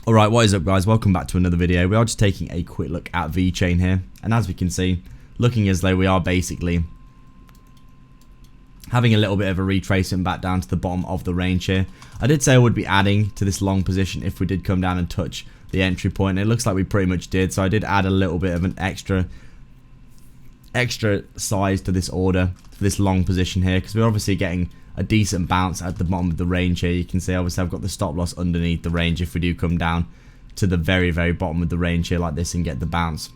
Alright, what is up guys, welcome back to another video. We are just taking a quick look at Vechain here, and as we can see, looking as though we are basically having a little bit of a retracement back down to the bottom of the range here. I did say I would be adding to this long position if we did come down and touch the entry point, and it looks like we pretty much did, so I did add a little bit of an extra size to this order for this long position here, because we're obviously getting a decent bounce at the bottom of the range here. You can see obviously I've got the stop loss underneath the range if we do come down to the very bottom of the range here like this and get the bounce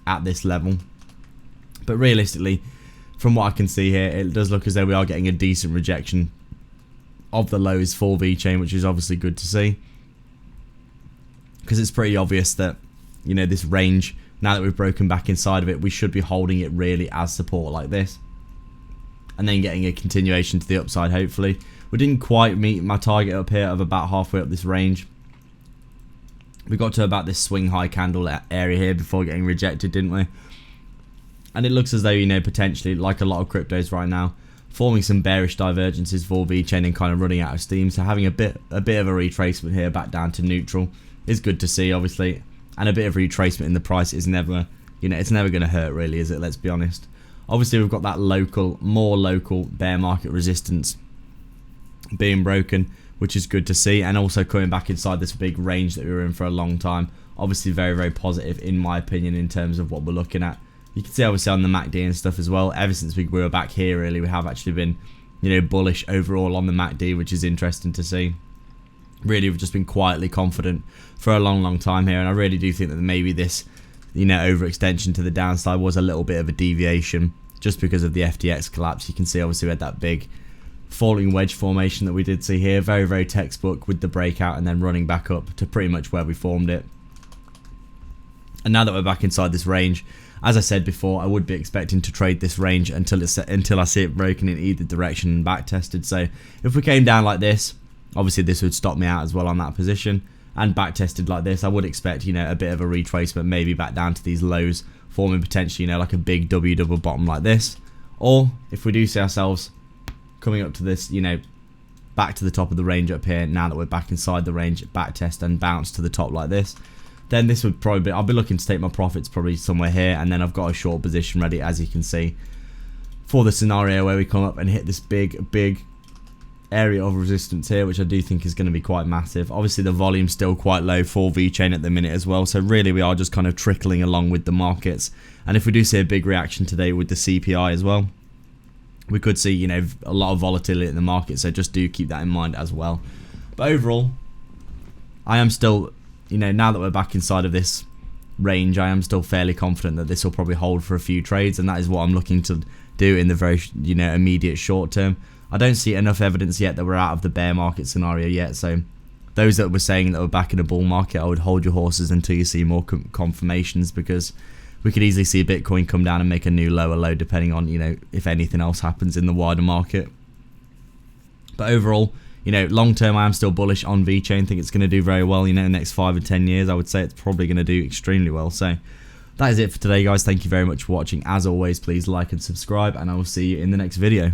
at this level. But realistically, from what I can see here, it does look as though we are getting a decent rejection of the lows for Vechain, which is obviously good to see, because it's pretty obvious that, you know, this range, now that we've broken back inside of it, we should be holding it really as support like this, and then getting a continuation to the upside hopefully. We didn't quite meet my target up here of about halfway up this range. We got to about this swing high candle area here before getting rejected, didn't we? And it looks as though, you know, potentially, like a lot of cryptos right now, forming some bearish divergences for Vechain and kind of running out of steam. So having a bit of a retracement here back down to neutral is good to see, obviously. And a bit of retracement in the price is never, you know, it's never going to hurt really, is it? Let's be honest. Obviously, we've got that more local bear market resistance being broken, which is good to see, and also coming back inside this big range that we were in for a long time. Obviously, very positive in my opinion in terms of what we're looking at. You can see obviously on the MACD and stuff as well. Ever since we were back here, really, we have actually been, you know, bullish overall on the MACD, which is interesting to see. Really, we've just been quietly confident for a long time here, and I really do think that maybe this, you know, overextension to the downside was a little bit of a deviation just because of the FTX collapse. You can see obviously we had that big falling wedge formation that we did see here, very textbook, with the breakout and then running back up to pretty much where we formed it. And now that we're back inside this range, as I said before, I would be expecting to trade this range until I see it broken in either direction and back tested. So if we came down like this, obviously this would stop me out as well on that position, and back tested like this, I would expect, you know, a bit of a retracement, maybe back down to these lows, forming potentially, you know, like a big W double bottom like this. Or if we do see ourselves coming up to this, you know, back to the top of the range up here, now that we're back inside the range, back test and bounce to the top like this, then this would probably be, I'll be looking to take my profits probably somewhere here, and then I've got a short position ready, as you can see, for the scenario where we come up and hit this big area of resistance here, which I do think is going to be quite massive. Obviously the volume's still quite low for Vechain at the minute as well, so really we are just kind of trickling along with the markets. And if we do see a big reaction today with the CPI as well, we could see, you know, a lot of volatility in the market, so just do keep that in mind as well. But overall, I am still, you know, now that we're back inside of this range, I am still fairly confident that this will probably hold for a few trades, and that is what I'm looking to do in the very, you know, immediate short term. I don't see enough evidence yet that we're out of the bear market scenario yet, so those that were saying that we're back in a bull market, I would hold your horses until you see more confirmations, because we could easily see Bitcoin come down and make a new lower low depending on, you know, if anything else happens in the wider market. But overall, you know, long term I am still bullish on Vechain. Think it's going to do very well, you know, in the next 5 or 10 years. I would say it's probably going to do extremely well. So that is it for today, guys. Thank you very much for watching. As always, please like and subscribe, and I will see you in the next video.